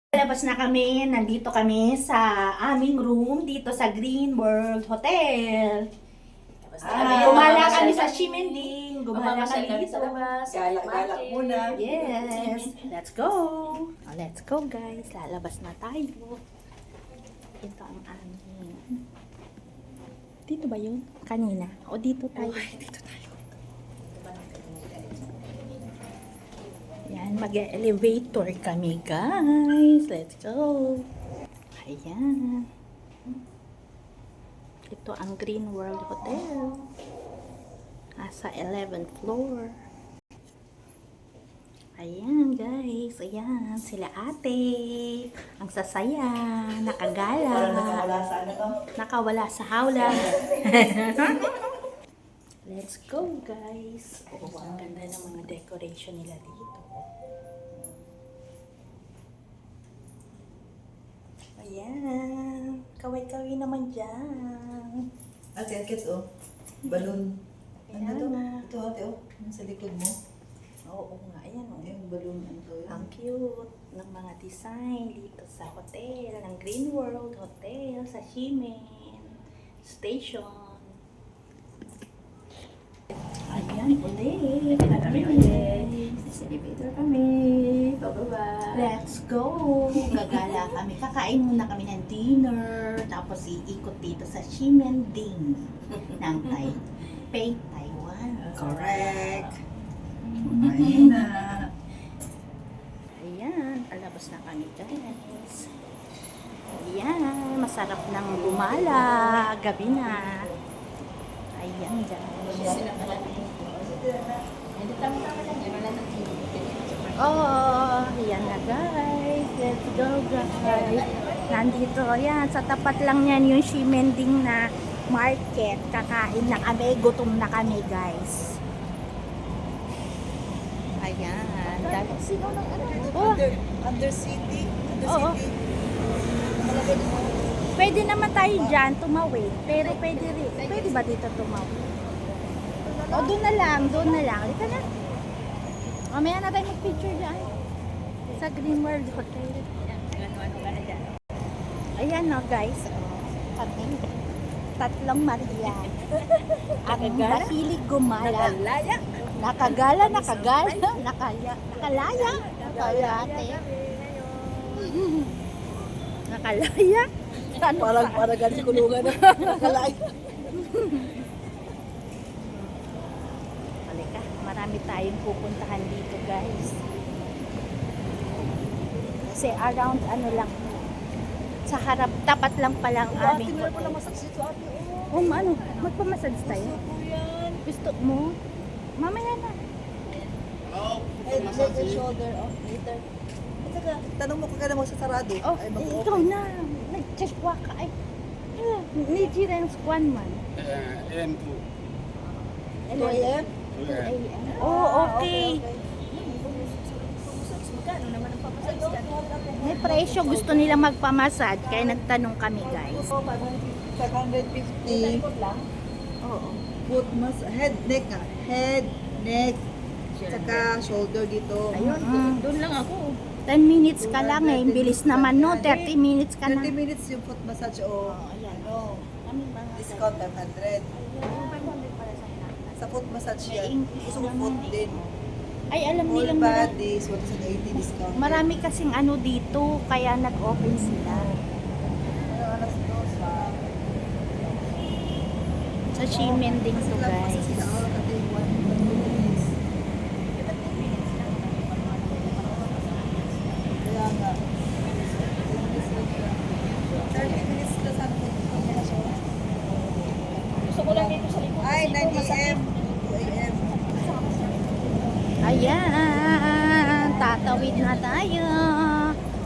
Labas na kami, nandito kami sa aming room dito sa Green World Hotel. Gumala kami sa Ximending, gumala kami dito. Galak-galak muna. Yes, let's go. Let's go guys, lalabas na tayo. Ito ang aming. Dito ba yun? Kanina. O dito tayo. Dito tayo. Yan, mag-elevator kami guys. Let's go. Ayan. Ito ang Green World Hotel. Nasa 11th floor. Ayan guys. Ayan. Sila ate. Ang sasaya. Nakagala. Parang nakawala sa ano to? Nakawala sa hawla. Let's go guys. Oh, ang ganda ng mga decoration nila dito. Ayan. Kaway-kaway naman dyan. Ate, akit oh. Balloon. Ano Ayan to? na. Ito ate oh. Nasa likod mo. Oo nga. Ayan oh. Yung balloon ano to yun? Ang cute ng mga design dito sa hotel. Ng Green World Hotel sa Ximen Station. Ayan ulit. Sa elevator kami. Bababa. Let's go. Gagala kami. Kakain muna kami ng dinner. Tapos iikot dito sa Ximending ng Taipei, Taiwan. Correct. Ayun na. Ayan. Palabas na kami guys. Ayan. Masarap ng gumala. Gabi na. Ayan guys. Oh, yan na guys. Let's go guys. Nandito, yan. Sa tapat lang yan yung Ximending na market. Kakain na kami. Gutom na kami guys. Ayan. Oh, Under city. Oo. Pwede naman tayo dyan tumawid. Pero pwede rin. Pwede ba dito tumawid? O, doon na lang. Doon na lang. Halika na. Mamaya na tayo mag-picture dyan. Sa Green World Hotel. Ayan no guys. Kami. Tatlong Maria. Ang mahilig gumala. Nakagala. Nakalaya. Nakalaya. Nakalaya. Ano Parang galing kulungan na. Nakalay. Halika, marami tayong pupuntahan dito guys. Kasi around ano lang, sa harap, tapat lang pala ang aming Ate, meron hotel. massage dito ate. Oh, ano, magpamassage tayo? Yan. Gusto mo? Mamaya na. Head, neck, and shoulder. Oh, later. At saka, tanong mo kung kailan mo sa sarado. Oh, Ay, ikaw na. Nag-cheshwa ka. Ay, Nigerian squan man. AM2. 2 a.m.? 2 AM. Oh, okay. Magkano naman ang papasags ka? May presyo, gusto nila magpamassage, kaya nagtanong kami guys. 550. Oo. Foot head, neck nga. Head, neck, saka shoulder dito. Ayun, doon lang ako. 10 minutes ka lang eh, bilis naman no, 30 minutes ka na. 30 minutes yung foot massage o Ayan, oh. Kami mga discount 500. Sa foot massage yan. Gusto mo foot din. Ay, alam Full nilang body, so 180 discount. marami kasing ano dito, kaya nag-open sila. Ano, alas 2 sa... Sa Ximending to guys. Kaya nga. 30 minutes na sa gusto ko lang dito sa likod. Ay, 9 a.m. 2 a.m. Ayan, tatawid na tayo.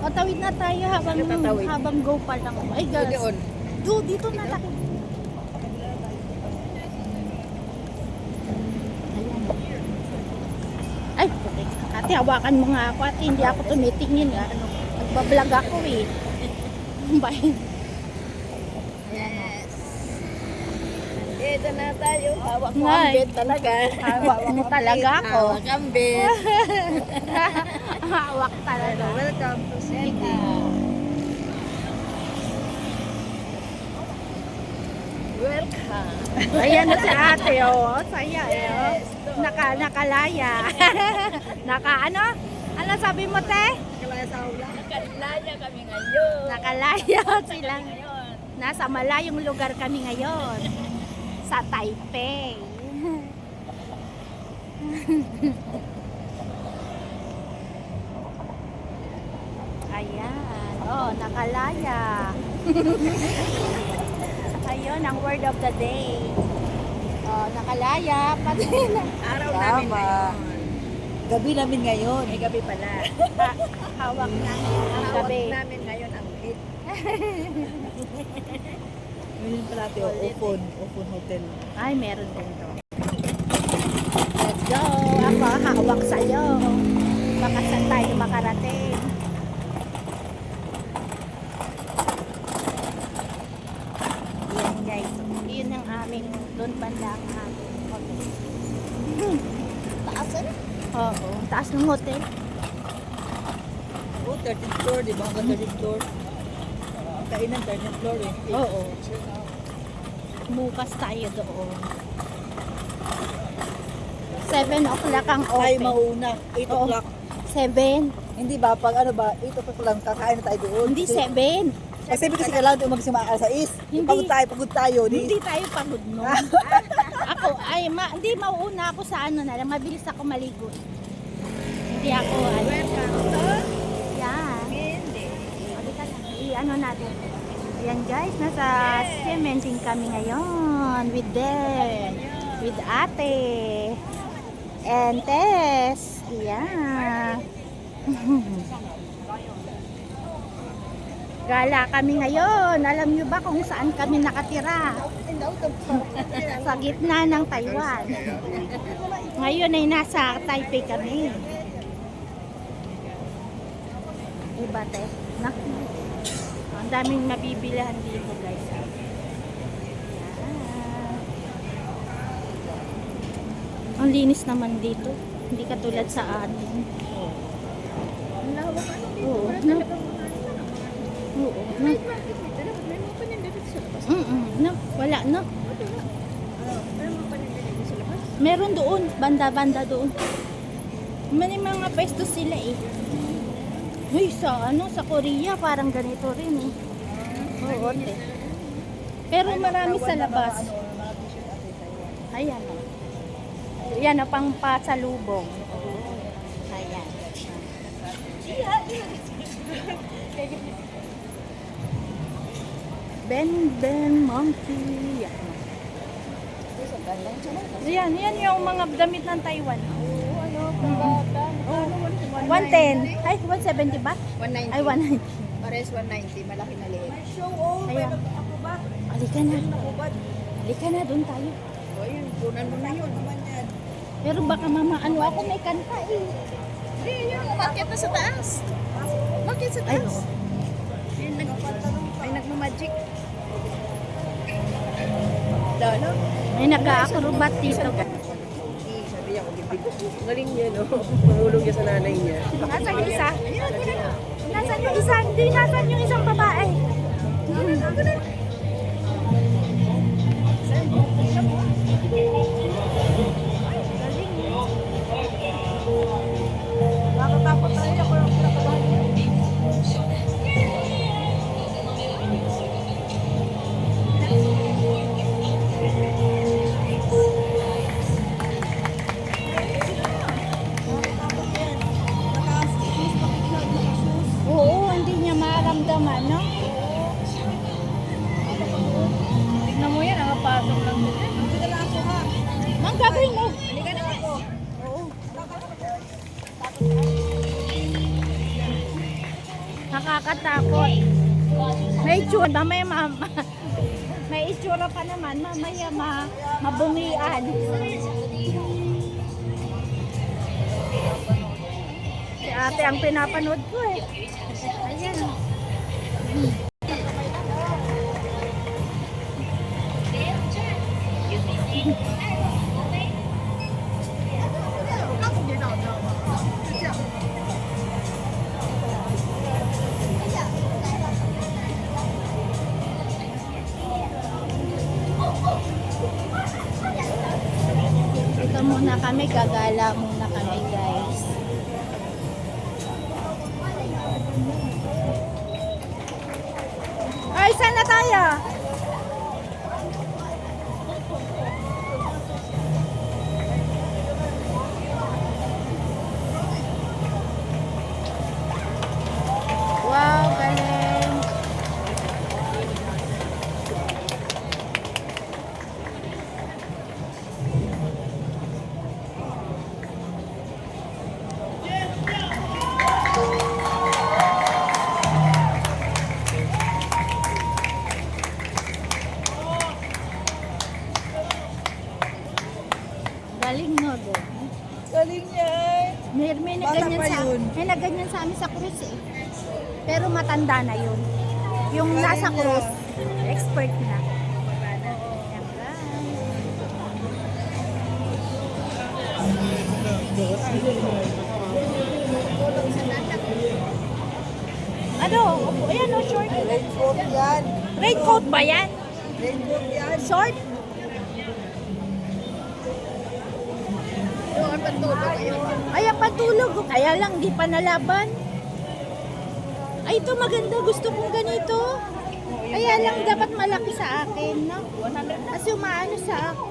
O, tawid na tayo habang go pa lang. Ay, guys. Dito na tayo. Ayan. Ay, okay. Ate, hawakan mo nga ako. Ate, hindi ako tumitingin. Nagbablog ako eh. Bye. Ayan. Ito na tayo. Hawak mo Ay. ang bed talaga. Hawak mo talaga ako. Hawak ang bed. Hawak talaga. Welcome to City. Ayan na si ate, oh. Saya, eh. Oh. Nakalaya. Ano? Ano sabi mo, te? Kalaya sa hula. Nakalaya kami ngayon. Nakalaya sila. Nasa malayong lugar kami ngayon. Sa Taipei. Ayan. Oh, nakalaya. Ayun, ang word of the day. Oh, nakalaya. Pati na. Araw namin Tama. ngayon. Gabi namin ngayon. Ay, gabi pala. Hawak namin ang Hawak gabi. namin ngayon ang hit. Ngayon pala ate, open hotel. Ay, meron din to. Let's go. Ako, hawak sa'yo. Baka saan tayo makarating. Yan guys. Yun ang aming, doon banda ang aming hotel. Taas ano? Oo, taas ng hotel. Oh, 13th floor, di ba? Hanggang 13th floor. Kainan, 13th floor eh. Oo. Bukas tayo doon. 7 o'clock ang Tayo open. mauna, 8 Oo. o'clock. 7. Hindi ba? Pag ano ba, 8 o'clock lang, kakain na tayo doon. Hindi Kasi- 7. Kasi kasi kailangan tayo magsimaka alas 6. Hindi. Pagod tayo. Hindi tayo pagod no. Ako, ay, hindi mauuna ako sa ano na lang. Mabilis ako maligo. Hindi ako, yan. Hindi. I-ano natin. Yan guys, nasa cementing kami ngayon with them. With ate. And Tess. Yan. Gala kami ngayon. Alam nyo ba kung saan kami nakatira? Sa gitna ng Taiwan. Ngayon ay nasa Taipei kami. Diba, te? Ang daming mabibilihan dito, guys. Yan. Ang linis naman dito. Hindi katulad sa atin. Ang lawak ano dito. Oo, Wala no? talagang Oo. No? night market dito. Dapat may mga paninda dito sa labas. No? Wala, no? May mga paninda dito sa labas. Meron doon, banda-banda doon. May mga pesto sila eh. Uy, sa Korea parang ganito rin eh. Oo, te. Pero marami sa labas. Ayan o. Yan o, pang pasalubong. Ayan. Ben Monkey. Yan yung mga damit ng Taiwan. Oh, 110. Ay, 170 ba? 190. Ay, 190. Pares 190. Malaki na liit. Ayan. Halika na. Halika na, doon tayo. O yun, punan mo na yun. Pero baka mama, ano ako may kanta eh. Hindi, yun. Umakyat na sa taas. Umakyat sa Ay, taas. oo. Yun, may nagmamagic. Lalo. May nag-acrobat dito. Sabi niya, galing niya, no? Pangulong niya sa nanay niya. Nasaan yung isa? Nasaan yung isa? Hindi, nasaan yung isang babae? Nakakatakot tayo. Ako lang kinakabahan niya. Oo, hindi niya maramdaman, no? Tignan mo yan, nakapasok lang din. Mang gagawin mo. Halika na ako. Nakakatakot. May itsura, may itsura pa naman, mamaya mabungian. Si ate ang pinapanood ko eh. Ayan. kami, gagala muna kami guys. Ay, saan na tayo? Wow, galing. Galing no, do. Galing niya. May Bata nagganyan pa yun. may nagganyan sa amin sa cruise eh. Pero matanda na yun. Yung Galing nasa niya. cruise, expert na. Ayan, guys. Ano? Opo, ayan o, short. Raincoat yan. Raincoat ba yan? Raincoat yan. Short? Ay, ang pantulog. Kaya lang, di pa nalaban. Ay, ito maganda. Gusto kong ganito. Kaya lang, dapat malaki sa akin, no? Kasi umaano sa ako.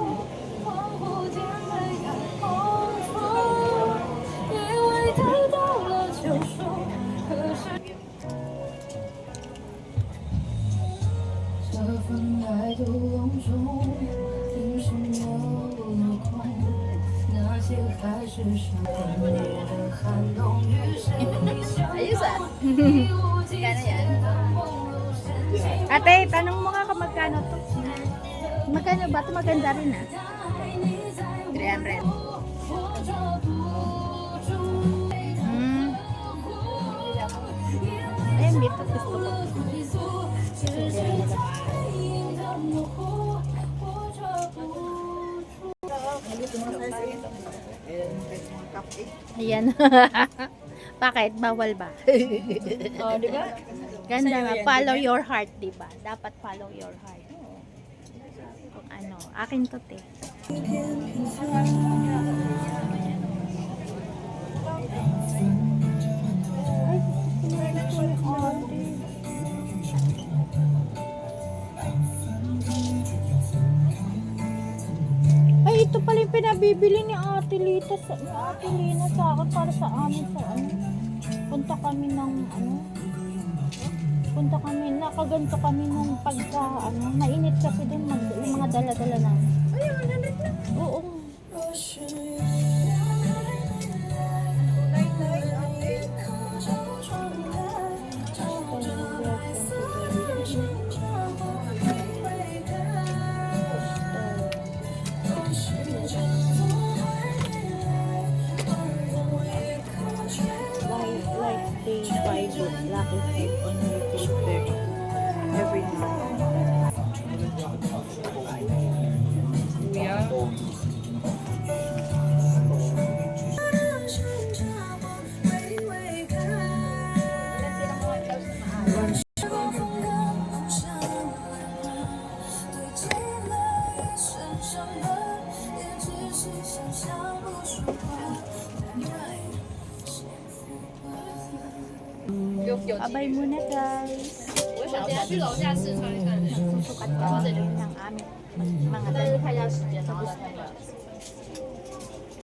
Ayos ah. Kano yan? Ate, tanong mo nga kung magkano to. Magkano ba? Ito maganda rin ah. 300. Ayun, dito gusto ko. Ayan. Bakit? Bawal ba? Oh, di ba? Ganda Sa'yo nga. yan, Follow di ba? your heart, diba? Dapat follow your heart. Kung ano. Akin to, te. Ay, ito pala yung pinabibili ni Ate Lita ni Ate Lina sa akin para sa amin sa ano. Punta kami ng ano. Punta kami, nakaganto kami nung pagka ano, mainit kasi din yung mga dala-dala na. Ay, ang galit na. Oo. Like they buy with lucky food on your paper every night. Abay muna guys. 我想去楼下试穿看。 Susukat kami ng aming mga dala.